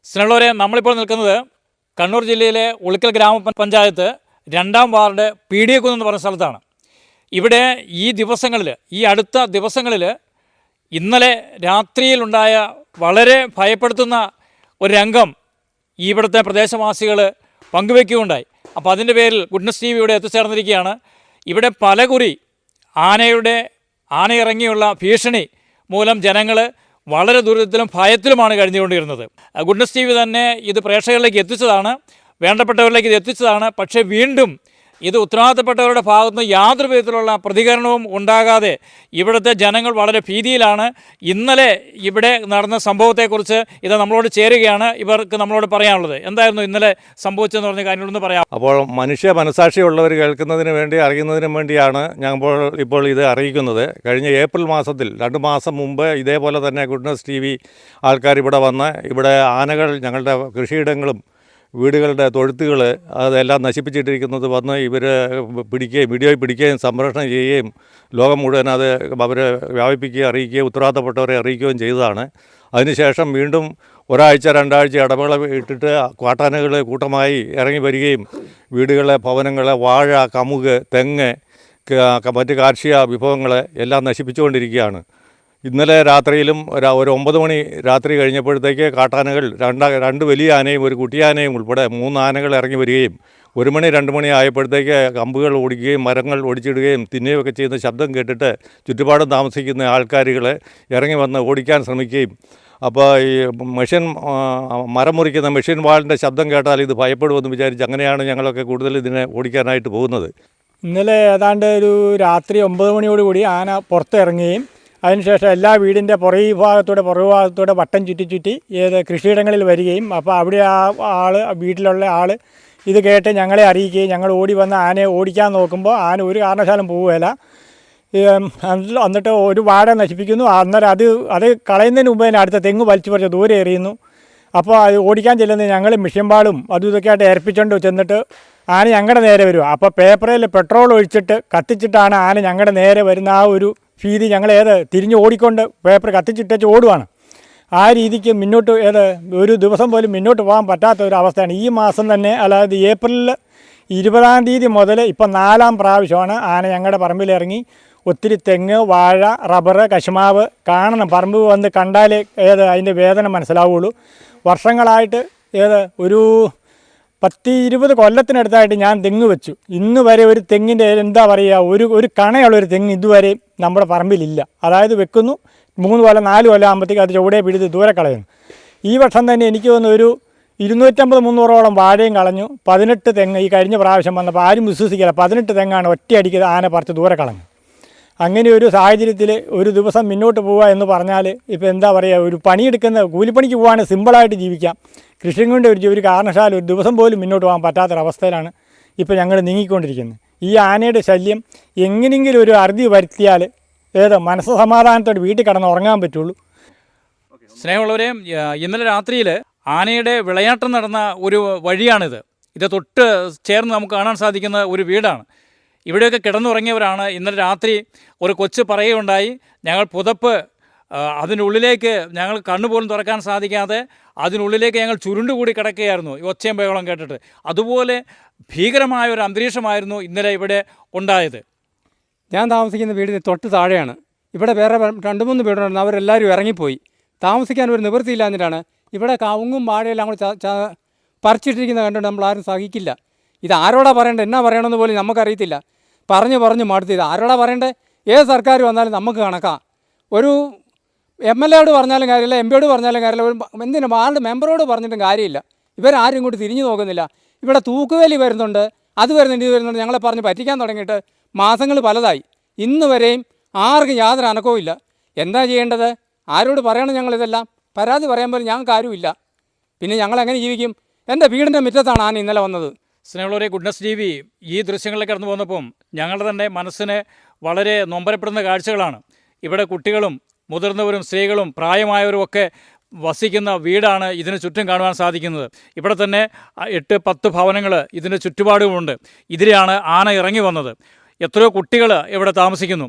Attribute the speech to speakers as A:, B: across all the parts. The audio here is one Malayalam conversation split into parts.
A: സ്നേഹമുള്ളവരെ, നമ്മളിപ്പോൾ നിൽക്കുന്നത് കണ്ണൂർ ജില്ലയിലെ ഉളിക്കൽ ഗ്രാമപഞ്ചായത്ത് 2-ാം വാർഡ് പീടിയക്കുന്ന് എന്ന് പറഞ്ഞ സ്ഥലത്താണ്. ഇവിടെ ഈ അടുത്ത ദിവസങ്ങളിൽ ഇന്നലെ രാത്രിയിലുണ്ടായ വളരെ ഭയപ്പെടുത്തുന്ന ഒരു രംഗം ഇവിടുത്തെ പ്രദേശവാസികൾ പങ്കുവയ്ക്കുകയുണ്ടായി. അപ്പോൾ അതിൻ്റെ പേരിൽ ഗുഡ്നസ് TV ഇവിടെ എത്തിച്ചേർന്നിരിക്കുകയാണ്. ഇവിടെ പലകുറി ആനയിറങ്ങിയുള്ള ഭീഷണി മൂലം ജനങ്ങൾ വളരെ ദുരിതത്തിലും ഭയത്തിലുമാണ് കഴിഞ്ഞുകൊണ്ടിരുന്നത്. ഗുഡ്നസ് TV തന്നെ ഇത് പ്രേക്ഷകരിലേക്ക് എത്തിച്ചതാണ്, വേണ്ടപ്പെട്ടവരിലേക്ക് ഇത് എത്തിച്ചതാണ്. പക്ഷേ വീണ്ടും ഇത് ഉത്തരവാദിത്തപ്പെട്ടവരുടെ ഭാഗത്തുനിന്ന് യാതൊരു വിധത്തിലുള്ള പ്രതികരണവും ഉണ്ടാകാതെ ഇവിടുത്തെ ജനങ്ങൾ വളരെ ഭീതിയിലാണ്. ഇന്നലെ ഇവിടെ നടന്ന സംഭവത്തെക്കുറിച്ച് ഇത് നമ്മളോട് ചേരുകയാണ്. ഇവർക്ക് നമ്മളോട് പറയാനുള്ളത് എന്തായിരുന്നു ഇന്നലെ സംഭവിച്ചതെന്ന് പറഞ്ഞ കാര്യങ്ങളൊന്ന് പറയാം.
B: അപ്പോൾ മനുഷ്യ മനസാക്ഷിയുള്ളവർ കേൾക്കുന്നതിന് വേണ്ടി, അറിയുന്നതിനും വേണ്ടിയാണ് ഞങ്ങൾ ഇപ്പോൾ ഇത് അറിയിക്കുന്നത്. കഴിഞ്ഞ ഏപ്രിൽ മാസത്തിൽ 2 മാസം മുമ്പ് ഇതേപോലെ തന്നെ ഗുഡ്നസ് TV ആൾക്കാർ ഇവിടെ വന്ന് ഇവിടെ ആനകൾ ഞങ്ങളുടെ കൃഷിയിടങ്ങളും വീടുകളുടെ തൊഴുത്തുകൾ അതെല്ലാം നശിപ്പിച്ചിട്ടിരിക്കുന്നത് വന്ന് ഇവർ വീഡിയോയിൽ പിടിക്കുകയും സംപ്രേഷണം ചെയ്യുകയും ലോകം മുഴുവൻ അത് അവരെ വ്യാപിപ്പിക്കുകയും അറിയിക്കുകയും ഉത്തരവാദിത്തപ്പെട്ടവരെ അറിയിക്കുകയും ചെയ്തതാണ്. അതിനുശേഷം വീണ്ടും ഒരാഴ്ച 2 ആഴ്ച ഇടവേള ഇട്ടിട്ട് കാട്ടാനകൾ കൂട്ടമായി ഇറങ്ങി വരികയും വീടുകളെ, ഭവനങ്ങളെ, വാഴ, കമുക്, തെങ്ങ്, മറ്റ് കാർഷിക വിഭവങ്ങൾ എല്ലാം നശിപ്പിച്ചുകൊണ്ടിരിക്കുകയാണ്. ഇന്നലെ രാത്രിയിലും ഒരു 9 മണി രാത്രി കഴിഞ്ഞപ്പോഴത്തേക്ക് കാട്ടാനകൾ 2 വലിയ ആനയും ഒരു കുട്ടിയാനയും ഉൾപ്പെടെ 3 ആനകൾ ഇറങ്ങി വരികയും 1 മണി 2 മണി ആയപ്പോഴത്തേക്ക് കമ്പുകൾ ഓടിക്കുകയും മരങ്ങൾ ഒടിച്ചിടുകയും തിന്നുകയൊക്കെ ചെയ്യുന്ന ശബ്ദം കേട്ടിട്ട് ചുറ്റുപാടും താമസിക്കുന്ന ആൾക്കാരുകൾ ഇറങ്ങി വന്ന് ഓടിക്കാൻ ശ്രമിക്കുകയും, അപ്പോൾ ഈ മരം മുറിക്കുന്ന മെഷീൻ വാളിൻ്റെ ശബ്ദം കേട്ടാൽ ഇത് ഭയപ്പെടുമെന്ന് വിചാരിച്ച് അങ്ങനെയാണ് ഞങ്ങളൊക്കെ കൂടുതൽ ഇതിനെ ഓടിക്കാനായിട്ട് പോകുന്നത്.
C: ഇന്നലെ ഏതാണ്ട് ഒരു രാത്രി 9 മണിയോടുകൂടി ആന പുറത്തിറങ്ങുകയും അതിനുശേഷം എല്ലാ വീടിൻ്റെ പുറകുഭാഗത്തൂടെ വട്ടം ചുറ്റി കൃഷിയിടങ്ങളിൽ വരികയും, അപ്പോൾ അവിടെ വീട്ടിലുള്ള ആൾ ഇത് കേട്ട് ഞങ്ങളെ അറിയിക്കുകയും ഞങ്ങൾ ഓടി വന്ന് ആനയെ ഓടിക്കാൻ നോക്കുമ്പോൾ ആന ഒരു കാരണവശാലും പോവുകയില്ല. എന്നിട്ട് ഒരു വാഴ നശിപ്പിക്കുന്നു. അന്നേരം അത് കളയുന്നതിന് മുമ്പ് തന്നെ അടുത്ത തെങ്ങ് വലിച്ചു പറിച്ച് ദൂരെ എറിയുന്നു. അപ്പോൾ അത് ഓടിക്കാൻ ചെല്ലുന്നത് ഞങ്ങൾ മിഷ്യമ്പാളും അതും ഇതൊക്കെ ആയിട്ട് ഏൽപ്പിച്ചുകൊണ്ട് ചെന്നിട്ട് ആന ഞങ്ങളുടെ നേരെ വരും. അപ്പോൾ പേപ്പറിൽ പെട്രോൾ ഒഴിച്ചിട്ട് കത്തിച്ചിട്ടാണ് ആന ഞങ്ങളുടെ നേരെ വരുന്ന ആ ഒരു ഭീതി ഞങ്ങൾ തിരിഞ്ഞ് ഓടിക്കൊണ്ട് പേപ്പർ കത്തിച്ചിട്ടേച്ച് ഓടുവാണ്. ആ രീതിക്ക് മുന്നോട്ട് ഒരു ദിവസം പോലും മുന്നോട്ട് പോകാൻ പറ്റാത്ത ഒരു അവസ്ഥയാണ്. ഈ മാസം തന്നെ, അതായത് ഏപ്രിൽ 20-ാം തീയതി മുതൽ ഇപ്പം 4-ാം പ്രാവശ്യമാണ് ആന ഞങ്ങളുടെ പറമ്പിലിറങ്ങി ഒത്തിരി തെങ്ങ്, വാഴ, റബ്ബർ, കശുമാവ് കാണണം. പറമ്പ് വന്ന് കണ്ടാലേ അതിൻ്റെ വേദന മനസ്സിലാവുള്ളൂ. വർഷങ്ങളായിട്ട് ഒരു 10-20 കൊല്ലത്തിനടുത്തായിട്ട് ഞാൻ തെങ്ങ് വെച്ചു. ഇന്ന് വരെ ഒരു തെങ്ങിൻ്റെ എന്താ പറയുക, ഒരു കണയുള്ളൊരു തെങ്ങ് ഇതുവരെ നമ്മുടെ പറമ്പിലില്ല. അതായത് വെക്കുന്നു 3 കൊല്ലം 4 കൊല്ലം ആകുമ്പോഴത്തേക്ക് അത് ചുവടെ പിടിച്ച് ദൂരെ കളയുന്നു. ഈ വർഷം തന്നെ എനിക്ക് തോന്നുന്നു ഒരു 250-300ഓളം വാഴയും കളഞ്ഞു. 18 തെങ്ങ് ഈ കഴിഞ്ഞ പ്രാവശ്യം വന്നപ്പോൾ ആരും വിശ്വസിക്കില്ല, 18 തെങ്ങാണ് ഒറ്റയടിക്ക് ആന പറിച്ച് ദൂരെ കളഞ്ഞു. അങ്ങനെ ഒരു സാഹചര്യത്തിൽ ഒരു ദിവസം മുന്നോട്ട് പോവുക എന്ന് പറഞ്ഞാൽ ഇപ്പോൾ എന്താ പറയുക, ഒരു പണിയെടുക്കുന്ന കൂലിപ്പണിക്ക് പോകാൻ സിമ്പിളായിട്ട് ജീവിക്കാം. കൃഷിയും കൊണ്ട് ഒരു കാരണവശാലും ഒരു ദിവസം പോലും മുന്നോട്ട് പോകാൻ പറ്റാത്തൊരവസ്ഥയിലാണ് ഇപ്പോൾ ഞങ്ങൾ നീങ്ങിക്കൊണ്ടിരിക്കുന്നത്. ഈ ആനയുടെ ശല്യം എങ്ങനെയെങ്കിലും ഒരു അറുതി വരുത്തിയാൽ മനസ്സമാധാനത്തോടെ വീട്ടിൽ കിടന്ന് ഉറങ്ങാൻ പറ്റുള്ളൂ.
A: സ്നേഹമുള്ളവരെ, ഇന്നലെ രാത്രിയിൽ ആനയുടെ വിളയാട്ടം നടന്ന ഒരു വഴിയാണിത്. ഇത് തൊട്ട് ചേർന്ന് നമുക്ക് കാണാൻ സാധിക്കുന്ന ഒരു വീടാണ്. ഇവിടെയൊക്കെ കിടന്നുറങ്ങിയവരാണ്. ഇന്നലെ രാത്രി ഒരു കൊച്ച് പറയുകയുണ്ടായി, ഞങ്ങൾ പുതപ്പ് അതിനുള്ളിലേക്ക് ഞങ്ങൾ കണ്ണുപോലും തുറക്കാൻ സാധിക്കാതെ അതിനുള്ളിലേക്ക് ഞങ്ങൾ ചുരുണ്ടുകൂടി കിടക്കുകയായിരുന്നു ഈ ഒച്ചയും ബഹളം കേട്ടിട്ട്. അതുപോലെ ഭീകരമായ ഒരു അന്തരീക്ഷമായിരുന്നു ഇന്നലെ ഇവിടെ ഉണ്ടായത്.
D: ഞാൻ താമസിക്കുന്ന വീടിന് തൊട്ട് താഴെയാണ്. ഇവിടെ വേറെ 2-3 വീടുണ്ടായിരുന്നു. അവരെല്ലാവരും ഇറങ്ങിപ്പോയി. താമസിക്കാൻ ഒരു നിവൃത്തിയില്ല. എന്നിട്ടാണ് ഇവിടെ കവുങ്ങും വാഴയെല്ലാം കൂടി പറിച്ചിട്ടിരിക്കുന്നത് കണ്ടിട്ട് നമ്മളാരും സഹിക്കില്ല. ഇത് ആരോടാ പറയേണ്ടത്, എന്നാ പറയണമെന്ന് പോലും നമുക്കറിയത്തില്ല. പറഞ്ഞു മടുത്ത് ഇത് ആരോടാ പറയേണ്ടത്? ഏത് സർക്കാർ വന്നാലും നമുക്ക് കണക്കാം. ഒരു MLA പറഞ്ഞാലും കാര്യമില്ല, MP പറഞ്ഞാലും കാര്യമില്ല, എന്തിനാ വാർഡ് മെമ്പറോട് പറഞ്ഞിട്ടും കാര്യമില്ല. ഇവരാരും ഇങ്ങോട്ട് തിരിഞ്ഞു നോക്കുന്നില്ല. ഇവിടെ തൂക്കുവേലി വരുന്നുണ്ട്, അത് വരുന്നുണ്ട്, ഇത് വരുന്നുണ്ട്. ഞങ്ങളെ പറഞ്ഞ് പറ്റിക്കാൻ തുടങ്ങിയിട്ട് മാസങ്ങൾ പലതായി. ഇന്ന് വരെയും ആർക്കും യാതൊരു അനക്കവും ഇല്ല. എന്താ ചെയ്യേണ്ടത്? ആരോട് പറയണം? ഞങ്ങളിതെല്ലാം പരാതി പറയാൻ പോലും ഞങ്ങൾക്ക് ആരുമില്ല. പിന്നെ ഞങ്ങളെങ്ങനെ ജീവിക്കും? എൻ്റെ വീടിൻ്റെ മുറ്റത്താണ് ആന ഇന്നലെ വന്നത്.
A: സ്നേഹമുള്ളവരെ, ഗുഡ്നസ് TV ഈ ദൃശ്യങ്ങളിലേക്ക് കടന്നു പോകുന്നപ്പം ഞങ്ങളുടെ തന്നെ മനസ്സിന് വളരെ നൊമ്പരപ്പെടുന്ന കാഴ്ചകളാണ്. ഇവിടെ കുട്ടികളും മുതിർന്നവരും സ്ത്രീകളും പ്രായമായവരും ഒക്കെ വസിക്കുന്ന വീടാണ് ഇതിന് ചുറ്റും കാണുവാൻ സാധിക്കുന്നത്. ഇവിടെ തന്നെ 8-10 ഭവനങ്ങൾ ഇതിൻ്റെ ചുറ്റുപാടുമുണ്ട്. ഇതിലെയാണ് ആന ഇറങ്ങി വന്നത്. എത്രയോ കുട്ടികൾ ഇവിടെ താമസിക്കുന്നു.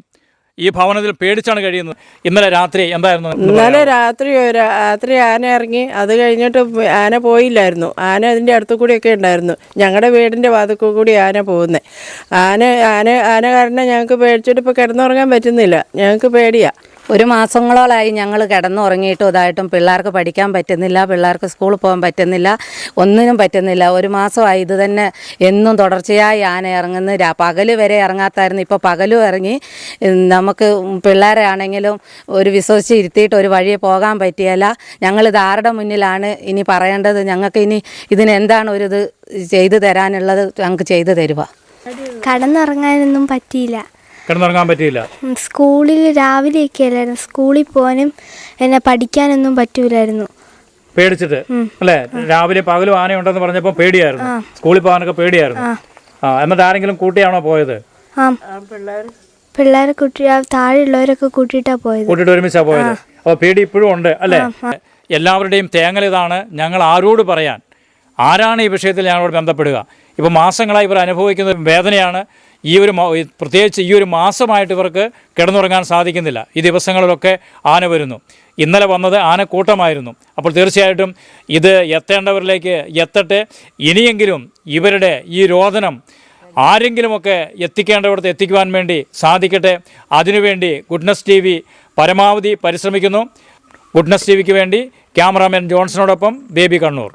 A: ഈ ഭവനത്തിൽ പേടിച്ചാണ് കഴിയുന്നത്. ഇന്നലെ രാത്രി എന്തായിരുന്നു?
E: ഇന്നലെ രാത്രി ആന ഇറങ്ങി. അത് കഴിഞ്ഞിട്ട് ആന പോയില്ലായിരുന്നു. ആന അതിൻ്റെ അടുത്തു കൂടിയൊക്കെ ഉണ്ടായിരുന്നു. ഞങ്ങളുടെ വീടിൻ്റെ വാതിൽക്കൽ കൂടി ആന പോകുന്നത്. ആന കാരണം ഞങ്ങൾക്ക് പേടിച്ചിട്ട് ഇപ്പോൾ കിടന്നുറങ്ങാൻ പറ്റുന്നില്ല. ഞങ്ങൾക്ക് പേടിയാണ്.
F: ഒരു മാസങ്ങളോളായി ഞങ്ങൾ കിടന്നുറങ്ങിയിട്ടും ഇതായിട്ടും പിള്ളേർക്ക് പഠിക്കാൻ പറ്റുന്നില്ല, പിള്ളേർക്ക് സ്കൂളിൽ പോകാൻ പറ്റുന്നില്ല, ഒന്നിനും പറ്റുന്നില്ല. ഒരു മാസമായി ഇത് തന്നെ എന്നും തുടർച്ചയായി ആന ഇറങ്ങുന്നു. പകൽ വരെ ഇറങ്ങാത്തായിരുന്നു, ഇപ്പോൾ പകലും ഇറങ്ങി. നമുക്ക് പിള്ളേരെ ആണെങ്കിലും ഒരു വിശ്വസിച്ച് ഇരുത്തിയിട്ട് ഒരു വഴിയെ പോകാൻ പറ്റിയല്ല. ഞങ്ങളിത് ആരുടെ മുന്നിലാണ് ഇനി പറയേണ്ടത്? ഞങ്ങൾക്ക് ഇനി ഇതിനെന്താണ് ഒരു ഇത് ചെയ്തു തരാനുള്ളത്? ഞങ്ങൾക്ക് ചെയ്തു തരുക.
G: കടന്നുറങ്ങാനൊന്നും പറ്റിയില്ല.
A: കിടന്നുറങ്ങാൻ പറ്റിയില്ല.
G: സ്കൂളിൽ രാവിലെയൊക്കെ അല്ലായിരുന്നു. സ്കൂളിൽ പോകാനും എന്നെ പഠിക്കാനൊന്നും പറ്റൂലായിരുന്നു.
A: പേടിച്ചിട്ട് അല്ലേ? രാവിലെ പകലും ആനയുണ്ടെന്ന് പറഞ്ഞപ്പോൾ പേടിയായിരുന്നു, സ്കൂളിൽ പോകാനൊക്കെ പേടിയായിരുന്നു. എന്നിട്ട് ആരെങ്കിലും കൂട്ടിയാണോ പോയത്?
G: പിള്ളേരെ താഴെയുള്ളവരൊക്കെ കൂട്ടിയിട്ടാണ് പോയത്.
A: കൂട്ടിയിട്ട് ഒരുമിച്ചാണ് പോയത്. അപ്പോൾ പേടി ഇപ്പോഴും ഉണ്ട് അല്ലേ? എല്ലാവരുടെയും തേങ്ങൽ ഇതാണ്. ഞങ്ങൾ ആരോട് പറയാൻ? ആരാണ് ഈ വിഷയത്തിൽ ഞങ്ങളോട് ബന്ധപ്പെടുക? ഇപ്പോൾ മാസങ്ങളായി ഇവർ അനുഭവിക്കുന്ന വേദനയാണ്. പ്രത്യേകിച്ച് ഈ ഒരു മാസമായിട്ട് ഇവർക്ക് കിടന്നുറങ്ങാൻ സാധിക്കുന്നില്ല. ഈ ദിവസങ്ങളിലൊക്കെ ആന വരുന്നു. ഇന്നലെ വന്നത് ആനക്കൂട്ടമായിരുന്നു. അപ്പോൾ തീർച്ചയായിട്ടും ഇത് എത്തേണ്ടവരിലേക്ക് എത്തട്ടെ. ഇനിയെങ്കിലും ഇവരുടെ ഈ രോദനം ആരെങ്കിലുമൊക്കെ എത്തിക്കേണ്ടവിടത്ത് എത്തിക്കുവാൻ വേണ്ടി സാധിക്കട്ടെ. അതിനുവേണ്ടി ഗുഡ്നസ് TV പരമാവധി പരിശ്രമിക്കുന്നു. ഗുഡ്നസ് TVക്ക് വേണ്ടി ക്യാമറാമാൻ ജോൺസണോടൊപ്പം ബേബി കണ്ണൂർ.